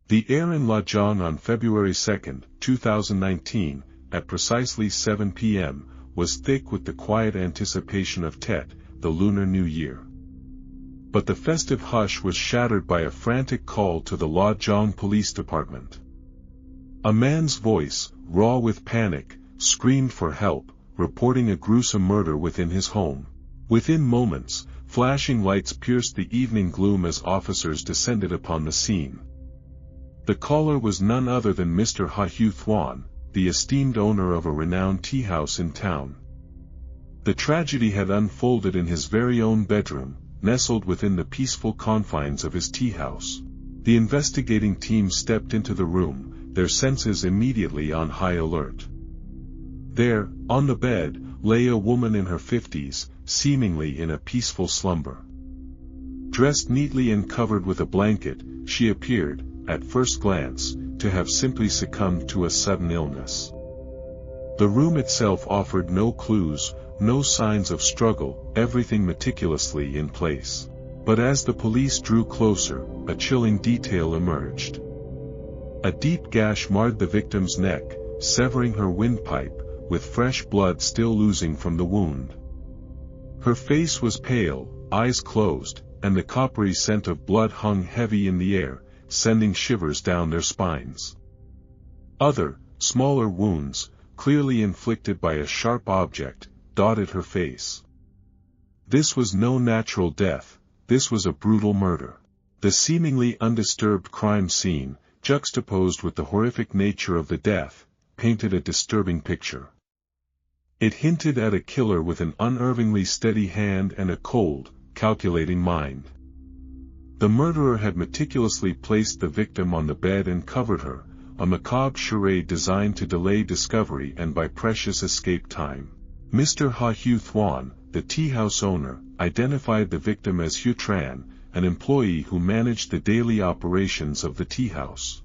The air in La Jong on February 2, 2019, at precisely 7 p.m., was thick with the quiet anticipation of Tet, the Lunar New Year. But the festive hush was shattered by a frantic call to the La Jong Police Department. A man's voice, raw with panic, screamed for help, reporting a gruesome murder within his home. Within moments, flashing lights pierced the evening gloom as officers descended upon the scene. The caller was none other than Mr. Ha Hu Thuan, the esteemed owner of a renowned tea house in town. The tragedy had unfolded in his very own bedroom, nestled within the peaceful confines of his tea house. The investigating team stepped into the room, their senses immediately on high alert. There, on the bed, lay a woman in her 50s, seemingly in a peaceful slumber. Dressed neatly and covered with a blanket, she appeared, at first glance, to have simply succumbed to a sudden illness. The room itself offered no clues, no signs of struggle, everything meticulously in place. But as the police drew closer, a chilling detail emerged. A deep gash marred the victim's neck, severing her windpipe, with fresh blood still oozing from the wound. Her face was pale, eyes closed, and the coppery scent of blood hung heavy in the air, sending shivers down their spines. Other, smaller wounds, clearly inflicted by a sharp object, dotted her face. This was no natural death, this was a brutal murder. The seemingly undisturbed crime scene, juxtaposed with the horrific nature of the death, painted a disturbing picture. It hinted at a killer with an unerringly steady hand and a cold, calculating mind. The murderer had meticulously placed the victim on the bed and covered her, a macabre charade designed to delay discovery and buy precious escape time. Mr. Ha Hu Thuan, the tea house owner, identified the victim as Hu Tran, an employee who managed the daily operations of the tea house.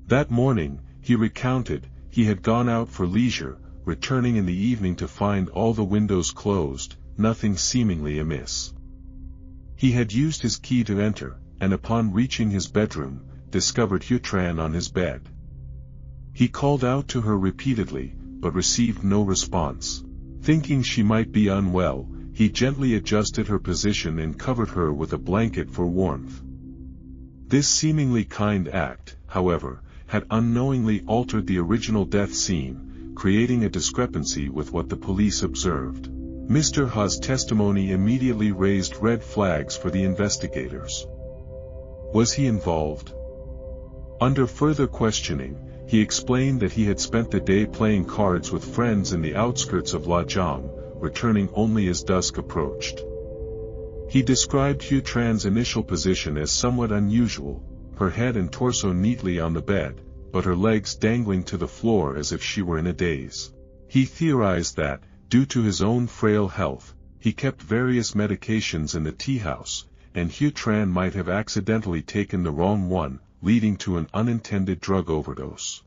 That morning, he recounted, he had gone out for leisure, returning in the evening to find all the windows closed, nothing seemingly amiss. He had used his key to enter, and upon reaching his bedroom, discovered Hu Tran on his bed. He called out to her repeatedly, but received no response. Thinking she might be unwell, he gently adjusted her position and covered her with a blanket for warmth. This seemingly kind act, however, had unknowingly altered the original death scene, creating a discrepancy with what the police observed. Mr. Ha's testimony immediately raised red flags for the investigators. Was he involved? Under further questioning, he explained that he had spent the day playing cards with friends in the outskirts of La Jong, returning only as dusk approached. He described Hu Tran's initial position as somewhat unusual, her head and torso neatly on the bed, but her legs dangling to the floor as if she were in a daze. He theorized that, due to his own frail health, he kept various medications in the tea house, and Hu Tran might have accidentally taken the wrong one, leading to an unintended drug overdose.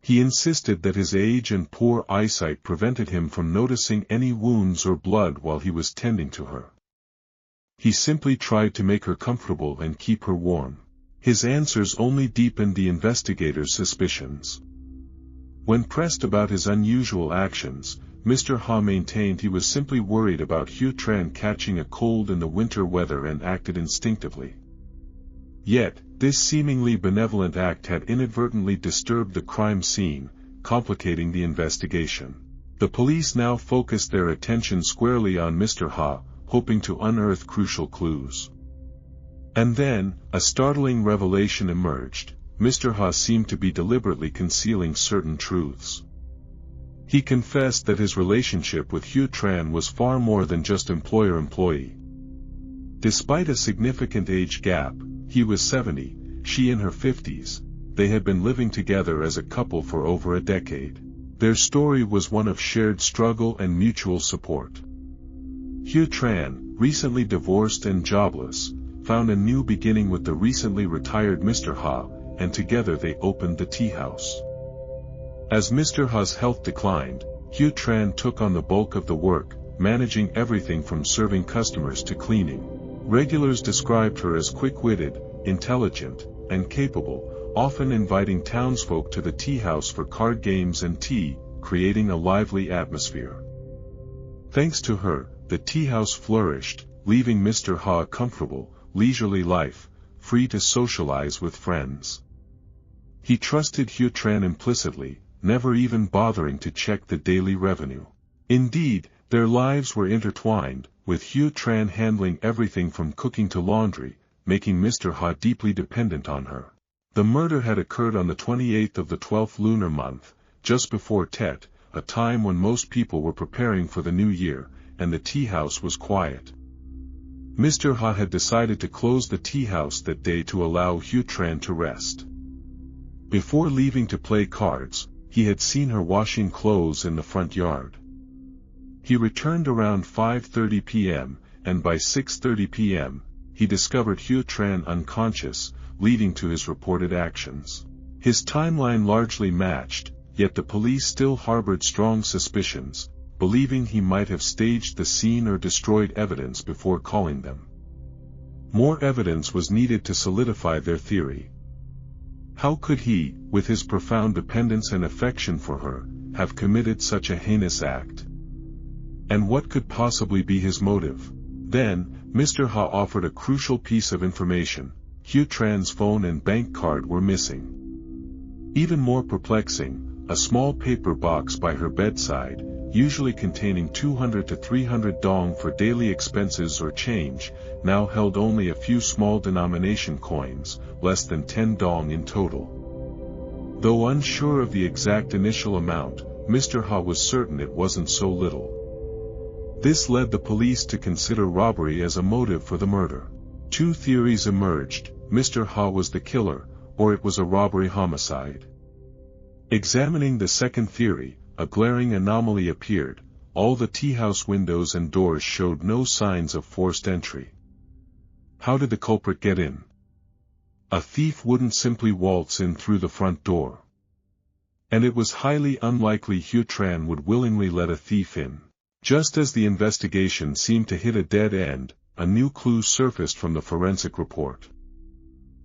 He insisted that his age and poor eyesight prevented him from noticing any wounds or blood while he was tending to her. He simply tried to make her comfortable and keep her warm. His answers only deepened the investigators' suspicions. When pressed about his unusual actions, Mr. Ha maintained he was simply worried about Hu Tran catching a cold in the winter weather and acted instinctively. Yet, this seemingly benevolent act had inadvertently disturbed the crime scene, complicating the investigation. The police now focused their attention squarely on Mr. Ha, hoping to unearth crucial clues. And then, a startling revelation emerged. Mr. Ha seemed to be deliberately concealing certain truths. He confessed that his relationship with Hu Tran was far more than just employer-employee. Despite a significant age gap, he was 70, she in her 50s, they had been living together as a couple for over a decade. Their story was one of shared struggle and mutual support. Hu Tran, recently divorced and jobless, found a new beginning with the recently retired Mr. Ha, and together they opened the tea house. As Mr. Ha's health declined, Hu Tran took on the bulk of the work, managing everything from serving customers to cleaning. Regulars described her as quick-witted, intelligent, and capable, often inviting townsfolk to the tea house for card games and tea, creating a lively atmosphere. Thanks to her, the tea house flourished, leaving Mr. Ha a comfortable, leisurely life, free to socialize with friends. He trusted Hugh Tran implicitly, never even bothering to check the daily revenue. Indeed, their lives were intertwined, with Hugh Tran handling everything from cooking to laundry, making Mr. Ha deeply dependent on her. The murder had occurred on the 28th of the 12th lunar month, just before Tet, a time when most people were preparing for the new year, and the tea house was quiet. Mr. Ha had decided to close the tea house that day to allow Hugh Tran to rest. Before leaving to play cards, he had seen her washing clothes in the front yard. He returned around 5:30 p.m., and by 6:30 p.m., he discovered Hugh Tran unconscious, leading to his reported actions. His timeline largely matched, yet the police still harbored strong suspicions, believing he might have staged the scene or destroyed evidence before calling them. More evidence was needed to solidify their theory. How could he, with his profound dependence and affection for her, have committed such a heinous act? And what could possibly be his motive? Then, Mr. Ha offered a crucial piece of information: Hugh Tran's phone and bank card were missing. Even more perplexing, a small paper box by her bedside, usually containing 200 to 300 dong for daily expenses or change, now held only a few small denomination coins, less than 10 dong in total. Though unsure of the exact initial amount, Mr. Ha was certain it wasn't so little. This led the police to consider robbery as a motive for the murder. Two theories emerged: Mr. Ha was the killer, or it was a robbery homicide. Examining the second theory, a glaring anomaly appeared: all the tea house windows and doors showed no signs of forced entry. How did the culprit get in? A thief wouldn't simply waltz in through the front door. And it was highly unlikely Hugh Tran would willingly let a thief in. Just as the investigation seemed to hit a dead end, a new clue surfaced from the forensic report.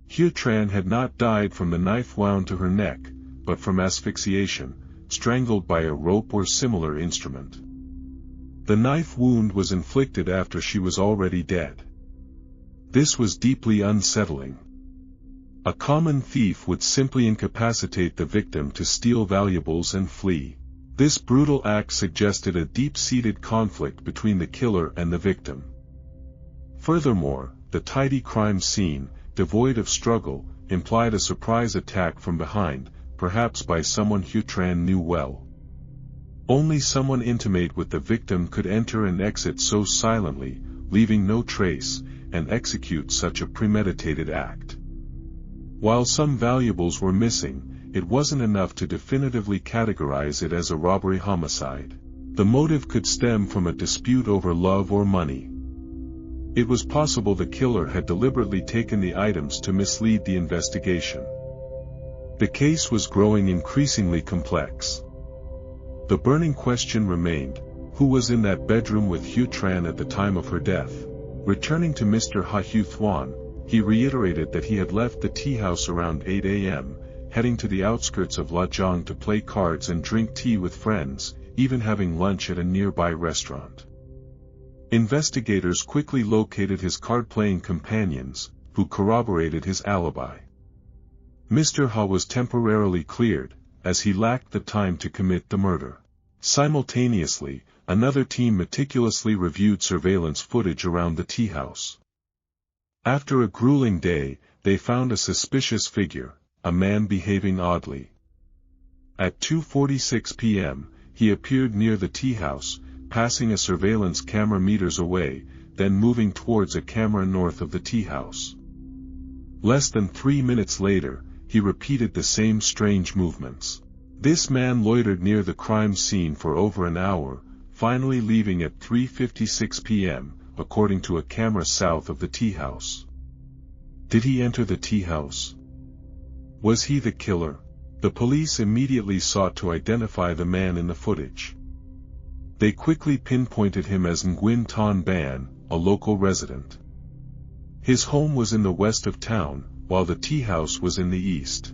Hugh Tran had not died from the knife wound to her neck, but from asphyxiation, strangled by a rope or similar instrument. The knife wound was inflicted after she was already dead. This was deeply unsettling. A common thief would simply incapacitate the victim to steal valuables and flee. This brutal act suggested a deep-seated conflict between the killer and the victim. Furthermore, the tidy crime scene, devoid of struggle, implied a surprise attack from behind, perhaps by someone Hugh Tran knew well. Only someone intimate with the victim could enter and exit so silently, leaving no trace, and execute such a premeditated act. While some valuables were missing, it wasn't enough to definitively categorize it as a robbery homicide. The motive could stem from a dispute over love or money. It was possible the killer had deliberately taken the items to mislead the investigation. The case was growing increasingly complex. The burning question remained: who was in that bedroom with Hugh Tran at the time of her death? Returning to Mr. Ha Hugh Thuan, he reiterated that he had left the tea house around 8 a.m., heading to the outskirts of Lajong to play cards and drink tea with friends, even having lunch at a nearby restaurant. Investigators quickly located his card-playing companions, who corroborated his alibi. Mr. Ha was temporarily cleared, as he lacked the time to commit the murder. Simultaneously, another team meticulously reviewed surveillance footage around the tea house. After a grueling day, they found a suspicious figure, a man behaving oddly. At 2:46 p.m., he appeared near the tea house, passing a surveillance camera meters away, then moving towards a camera north of the tea house. Less than 3 minutes later, he repeated the same strange movements. This man loitered near the crime scene for over an hour, finally leaving at 3:56 p.m., according to a camera south of the tea house. Did he enter the tea house? Was he the killer? The police immediately sought to identify the man in the footage. They quickly pinpointed him as Nguyen Ton Ban, a local resident. His home was in the west of town, while the tea house was in the east.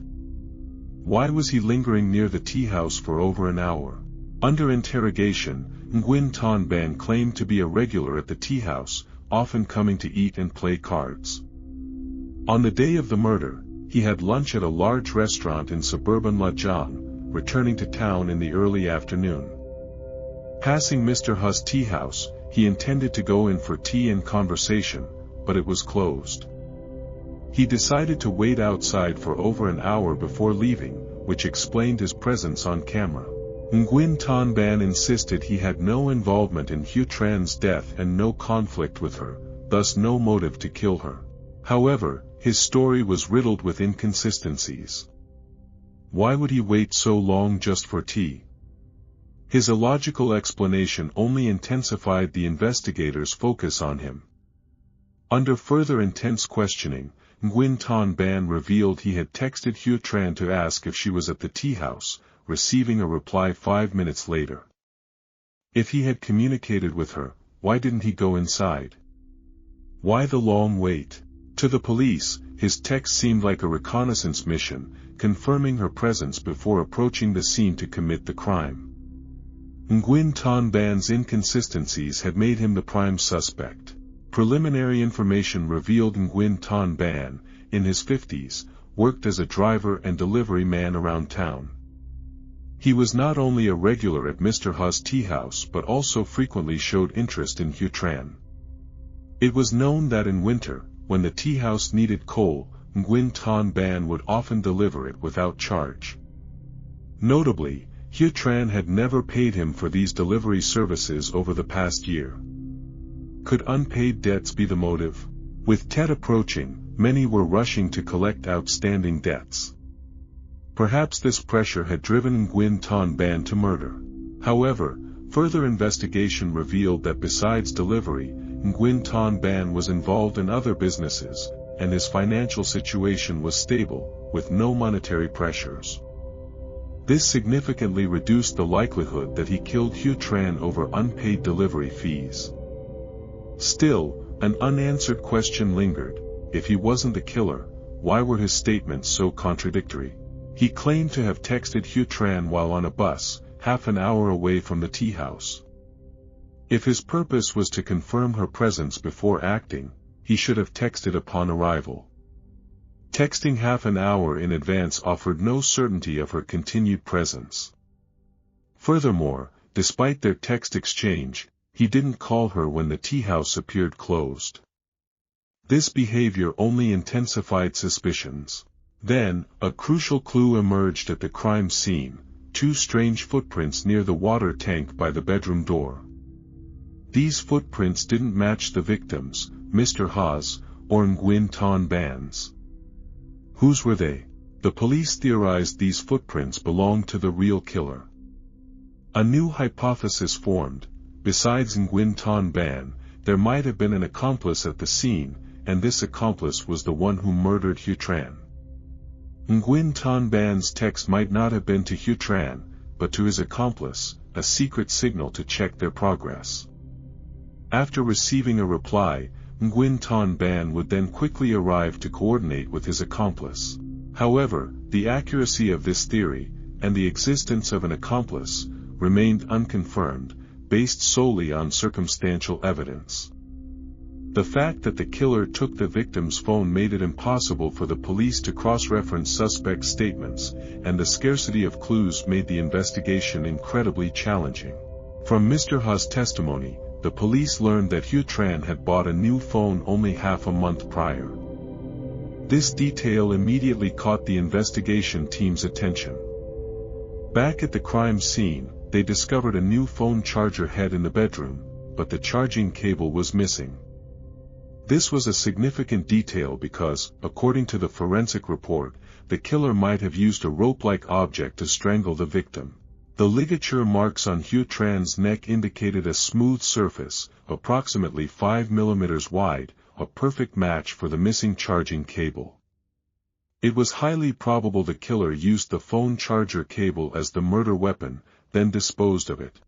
Why was he lingering near the tea house for over an hour? Under interrogation, Nguyen Thanh Ban claimed to be a regular at the tea house, often coming to eat and play cards. On the day of the murder, he had lunch at a large restaurant in suburban La Giang, returning to town in the early afternoon. Passing Mr. Hu's tea house, he intended to go in for tea and conversation, but it was closed. He decided to wait outside for over an hour before leaving, which explained his presence on camera. Nguyen Thanh Ban insisted he had no involvement in Hue Tran's death and no conflict with her, thus no motive to kill her. However, his story was riddled with inconsistencies. Why would he wait so long just for tea? His illogical explanation only intensified the investigators' focus on him. Under further intense questioning, Nguyen Thanh Ban revealed he had texted Hue Tran to ask if she was at the tea house, receiving a reply 5 minutes later. If he had communicated with her, why didn't he go inside? Why the long wait? To the police, his text seemed like a reconnaissance mission, confirming her presence before approaching the scene to commit the crime. Nguyen Thanh Ban's inconsistencies had made him the prime suspect. Preliminary information revealed Nguyen Thanh Ban, in his 50s, worked as a driver and delivery man around town. He was not only a regular at Mr. Hu's tea house but also frequently showed interest in Hue Tran. It was known that in winter, when the tea house needed coal, Nguyen Thanh Ban would often deliver it without charge. Notably, Hue Tran had never paid him for these delivery services over the past year. Could unpaid debts be the motive? With Tet approaching, many were rushing to collect outstanding debts. Perhaps this pressure had driven Nguyen Thanh Ban to murder. However, further investigation revealed that besides delivery, Nguyen Thanh Ban was involved in other businesses, and his financial situation was stable, with no monetary pressures. This significantly reduced the likelihood that he killed Hue Tran over unpaid delivery fees. Still, an unanswered question lingered: if he wasn't the killer, why were his statements so contradictory? He claimed to have texted Hue Tran while on a bus, half an hour away from the tea house. If his purpose was to confirm her presence before acting, he should have texted upon arrival. Texting half an hour in advance offered no certainty of her continued presence. Furthermore, despite their text exchange, he didn't call her when the tea house appeared closed. This behavior only intensified suspicions. Then, a crucial clue emerged at the crime scene: 2 strange footprints near the water tank by the bedroom door. These footprints didn't match the victims, Mr. Ha's, or Nguyen Thanh Ban's. Whose were they? The police theorized these footprints belonged to the real killer. A new hypothesis formed: besides Nguyen Thanh Ban, there might have been an accomplice at the scene, and this accomplice was the one who murdered Hue Tran. Nguyen Thanh Ban's text might not have been to Hue Tran, but to his accomplice, a secret signal to check their progress. After receiving a reply, Nguyen Thanh Ban would then quickly arrive to coordinate with his accomplice. However, the accuracy of this theory, and the existence of an accomplice, remained unconfirmed, based solely on circumstantial evidence. The fact that the killer took the victim's phone made it impossible for the police to cross-reference suspects' statements, and the scarcity of clues made the investigation incredibly challenging. From Mr. Hu's testimony, the police learned that Hue Tran had bought a new phone only half a month prior. This detail immediately caught the investigation team's attention. Back at the crime scene, they discovered a new phone charger head in the bedroom, but the charging cable was missing. This was a significant detail because, according to the forensic report, the killer might have used a rope-like object to strangle the victim. The ligature marks on Hue Tran's neck indicated a smooth surface, approximately 5 mm wide, a perfect match for the missing charging cable. It was highly probable the killer used the phone charger cable as the murder weapon, then disposed of it.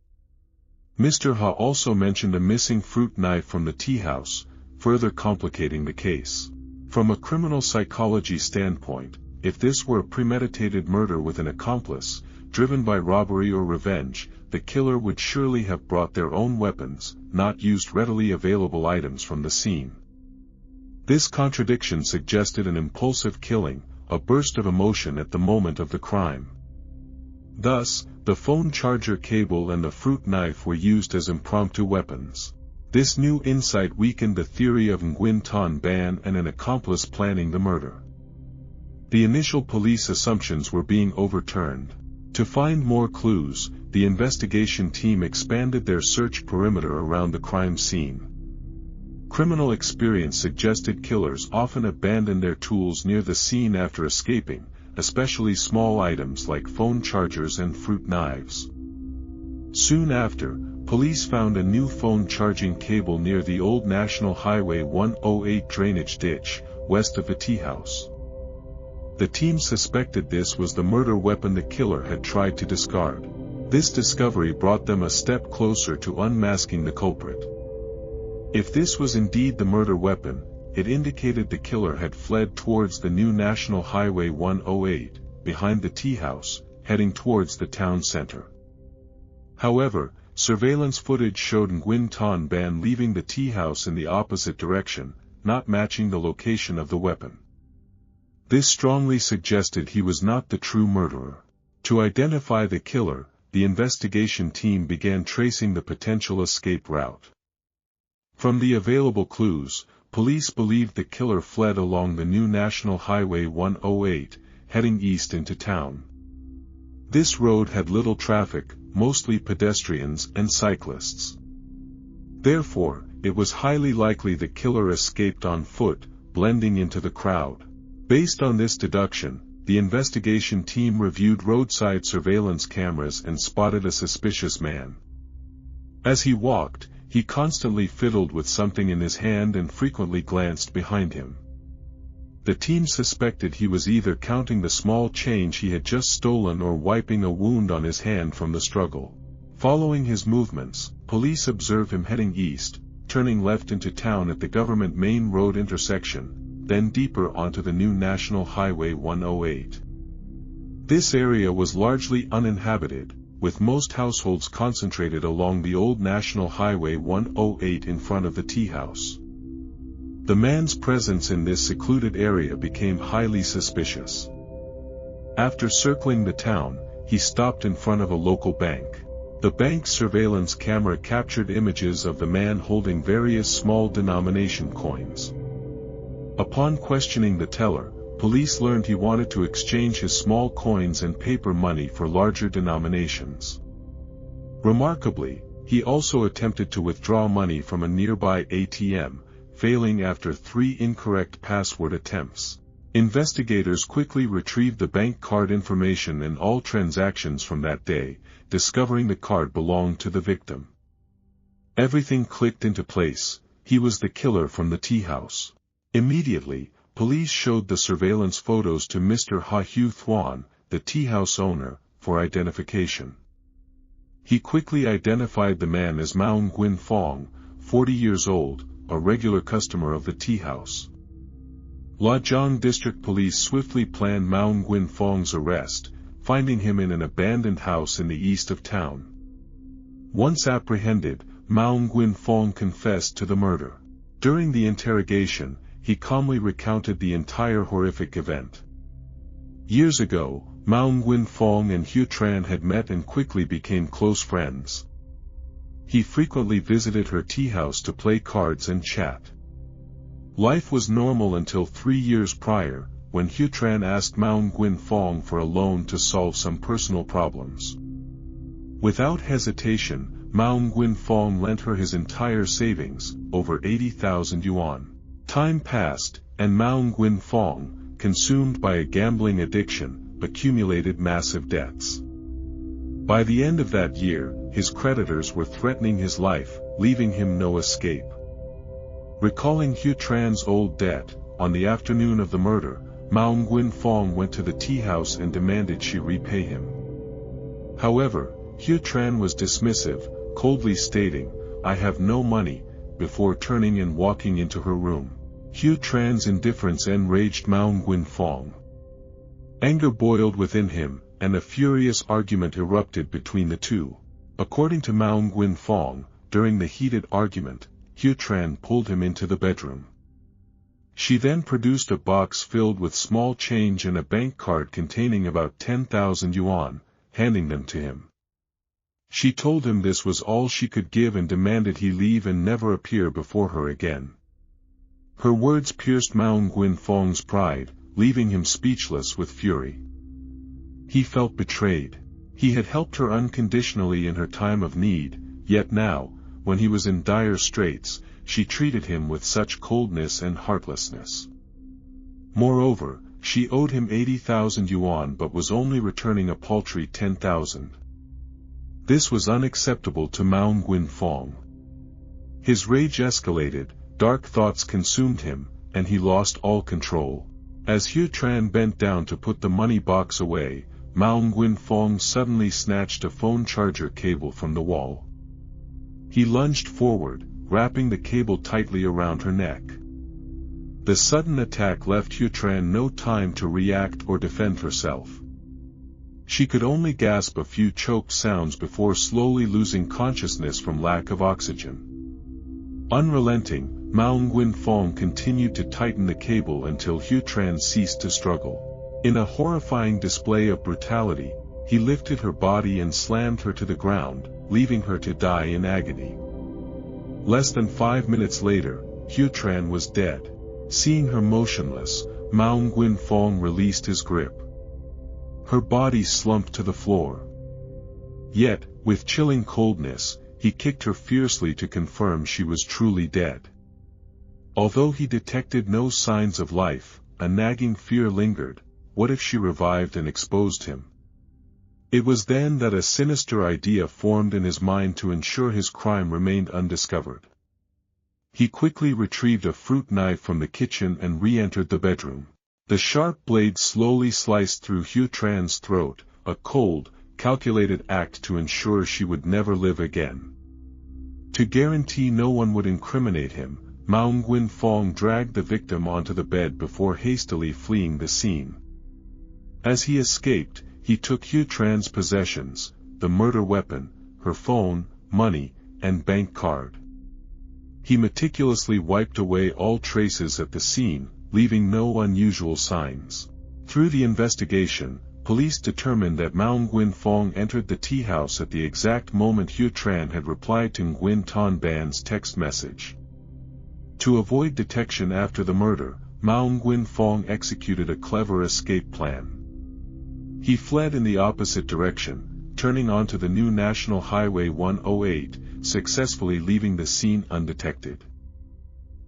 Mr. Ha also mentioned a missing fruit knife from the tea house, further complicating the case. From a criminal psychology standpoint, if this were a premeditated murder with an accomplice, driven by robbery or revenge, the killer would surely have brought their own weapons, not used readily available items from the scene. This contradiction suggested an impulsive killing, a burst of emotion at the moment of the crime. Thus, the phone charger cable and the fruit knife were used as impromptu weapons. This new insight weakened the theory of Nguyen Thanh Ban and an accomplice planning the murder. The initial police assumptions were being overturned. To find more clues, the investigation team expanded their search perimeter around the crime scene. Criminal experience suggested killers often abandoned their tools near the scene after escaping, especially small items like phone chargers and fruit knives. Soon after, police found a new phone charging cable near the old National Highway 108 drainage ditch, west of the tea house. The team suspected this was the murder weapon the killer had tried to discard. This discovery brought them a step closer to unmasking the culprit. If this was indeed the murder weapon, it indicated the killer had fled towards the new National Highway 108, behind the tea house, heading towards the town center. However, surveillance footage showed Nguyen Thanh Ban leaving the tea house in the opposite direction, not matching the location of the weapon. This strongly suggested he was not the true murderer. To identify the killer, the investigation team began tracing the potential escape route. From the available clues, police believed the killer fled along the new National Highway 108, heading east into town. This road had little traffic, mostly pedestrians and cyclists. Therefore, it was highly likely the killer escaped on foot, blending into the crowd. Based on this deduction, the investigation team reviewed roadside surveillance cameras and spotted a suspicious man. As he walked, he constantly fiddled with something in his hand and frequently glanced behind him. The team suspected he was either counting the small change he had just stolen or wiping a wound on his hand from the struggle. Following his movements, police observed him heading east, turning left into town at the government main road intersection, then deeper onto the new National Highway 108. This area was largely uninhabited, with most households concentrated along the old National Highway 108 in front of the tea house. The man's presence in this secluded area became highly suspicious. After circling the town, he stopped in front of a local bank. The bank's surveillance camera captured images of the man holding various small denomination coins. Upon questioning the teller, police learned he wanted to exchange his small coins and paper money for larger denominations. Remarkably, he also attempted to withdraw money from a nearby ATM, failing after 3 incorrect password attempts. Investigators quickly retrieved the bank card information and all transactions from that day, discovering the card belonged to the victim. Everything clicked into place. He was the killer from the tea house. Immediately, police showed the surveillance photos to Mr. Ha Hu Thuan, the tea house owner, for identification. He quickly identified the man as Mao Nguyen Phong, 40 years old, a regular customer of the tea house. La Giang District Police swiftly planned Mao Nguyen Phong's arrest, finding him in an abandoned house in the east of town. Once apprehended, Mao Nguyen Phong confessed to the murder. During the interrogation, he calmly recounted the entire horrific event. Years ago, Mao Nguyen Phong and Hu Tran had met and quickly became close friends. He frequently visited her tea house to play cards and chat. Life was normal until 3 years prior, when Hu Tran asked Mao Nguyen Phong for a loan to solve some personal problems. Without hesitation, Mao Nguyen Phong lent her his entire savings, over 80,000 yuan. Time passed, and Mao Nguyen Phong, consumed by a gambling addiction, accumulated massive debts. By the end of that year, his creditors were threatening his life, leaving him no escape. Recalling Hu Tran's old debt, on the afternoon of the murder, Mao Nguyen Phong went to the tea house and demanded she repay him. However, Hu Tran was dismissive, coldly stating, "I have no money, before turning and walking into her room. Hugh Tran's indifference enraged Mao Nguyen-Phong. Anger boiled within him, and a furious argument erupted between the two. According to Mao Nguyen-Phong, during the heated argument, Hugh Tran pulled him into the bedroom. She then produced a box filled with small change and a bank card containing about 10,000 yuan, handing them to him. She told him this was all she could give and demanded he leave and never appear before her again. Her words pierced Mao Nguyen-Phong's pride, leaving him speechless with fury. He felt betrayed. He had helped her unconditionally in her time of need, yet now, when he was in dire straits, she treated him with such coldness and heartlessness. Moreover, she owed him 80,000 yuan but was only returning a paltry 10,000. This was unacceptable to Mao Nguyen-Phong. His rage escalated, dark thoughts consumed him, and he lost all control. As Hugh Tran bent down to put the money box away, Mao Nguyen-Phong suddenly snatched a phone charger cable from the wall. He lunged forward, wrapping the cable tightly around her neck. The sudden attack left Hugh Tran no time to react or defend herself. She could only gasp a few choked sounds before slowly losing consciousness from lack of oxygen. Unrelenting, Mao Nguyen-Phong continued to tighten the cable until Hugh Tran ceased to struggle. In a horrifying display of brutality, he lifted her body and slammed her to the ground, leaving her to die in agony. Less than 5 minutes later, Hugh Tran was dead. Seeing her motionless, Mao Nguyen-Phong released his grip. Her body slumped to the floor. Yet, with chilling coldness, he kicked her fiercely to confirm she was truly dead. Although he detected no signs of life, a nagging fear lingered. What if she revived and exposed him? It was then that a sinister idea formed in his mind to ensure his crime remained undiscovered. He quickly retrieved a fruit knife from the kitchen and re-entered the bedroom. The sharp blade slowly sliced through Hugh Tran's throat, a cold, calculated act to ensure she would never live again. To guarantee no one would incriminate him, Mao Nguyen-Phong dragged the victim onto the bed before hastily fleeing the scene. As he escaped, he took Hugh Tran's possessions, the murder weapon, her phone, money, and bank card. He meticulously wiped away all traces at the scene, leaving no unusual signs. Through the investigation, police determined that Mao Nguyen-Phong entered the tea house at the exact moment Hugh Tran had replied to Nguyen Thanh Ban's text message. To avoid detection after the murder, Mao Nguyen-Phong executed a clever escape plan. He fled in the opposite direction, turning onto the new National Highway 108, successfully leaving the scene undetected.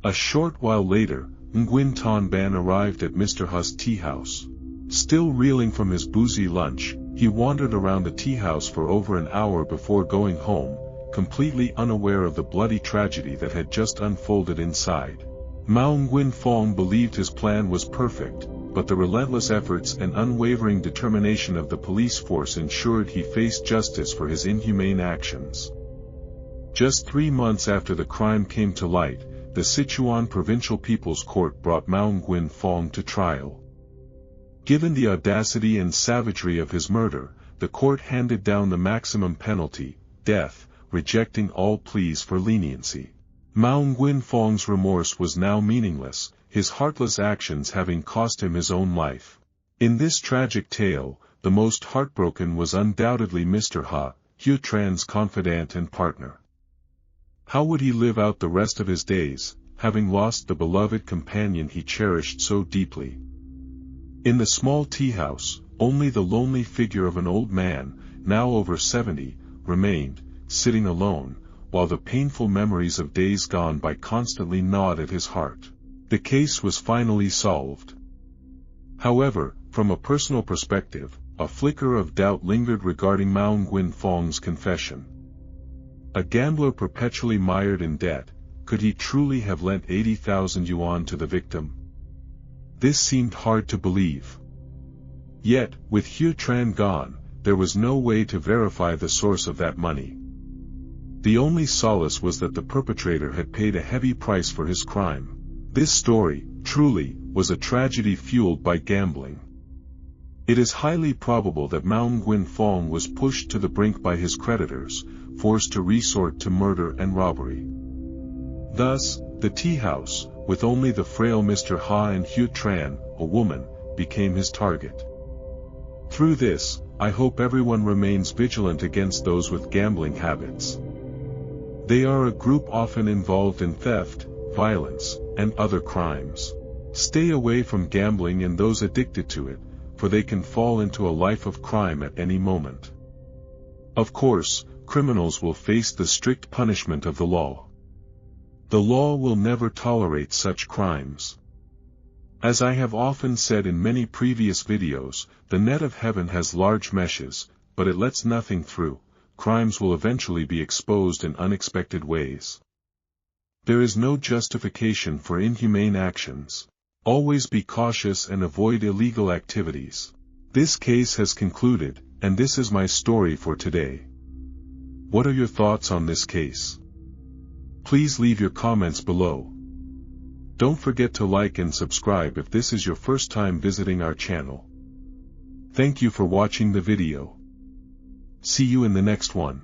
A short while later, Nguyen Thanh Ban arrived at Mr. Hu's tea house. Still reeling from his boozy lunch, he wandered around the tea house for over an hour before going home, completely unaware of the bloody tragedy that had just unfolded inside. Mao Nguyen-Phong believed his plan was perfect, but the relentless efforts and unwavering determination of the police force ensured he faced justice for his inhumane actions. Just 3 months after the crime came to light, the Sichuan Provincial People's Court brought Mao Nguyen-Phong to trial. Given the audacity and savagery of his murder, the court handed down the maximum penalty, death, rejecting all pleas for leniency. Mao Nguyen-Phong's remorse was now meaningless, his heartless actions having cost him his own life. In this tragic tale, the most heartbroken was undoubtedly Mr. Ha, Hugh Tran's confidant and partner. How would he live out the rest of his days, having lost the beloved companion he cherished so deeply? In the small tea house, only the lonely figure of an old man, now over 70, remained, sitting alone, while the painful memories of days gone by constantly gnawed at his heart. The case was finally solved. However, from a personal perspective, a flicker of doubt lingered regarding Mao Nguyen-Phong's confession. A gambler perpetually mired in debt, could he truly have lent 80,000 yuan to the victim? This seemed hard to believe. Yet, with Hugh Tran gone, there was no way to verify the source of that money. The only solace was that the perpetrator had paid a heavy price for his crime. This story, truly, was a tragedy fueled by gambling. It is highly probable that Mao Nguyen Phong was pushed to the brink by his creditors, forced to resort to murder and robbery. Thus, the tea house, with only the frail Mr. Ha and Hu Tran, a woman, became his target. Through this, I hope everyone remains vigilant against those with gambling habits. They are a group often involved in theft, violence, and other crimes. Stay away from gambling and those addicted to it, for they can fall into a life of crime at any moment. Of course, criminals will face the strict punishment of the law. The law will never tolerate such crimes. As I have often said in many previous videos, the net of heaven has large meshes, but it lets nothing through. Crimes will eventually be exposed in unexpected ways. There is no justification for inhumane actions. Always be cautious and avoid illegal activities. This case has concluded, and this is my story for today. What are your thoughts on this case? Please leave your comments below. Don't forget to like and subscribe if this is your first time visiting our channel. Thank you for watching the video. See you in the next one.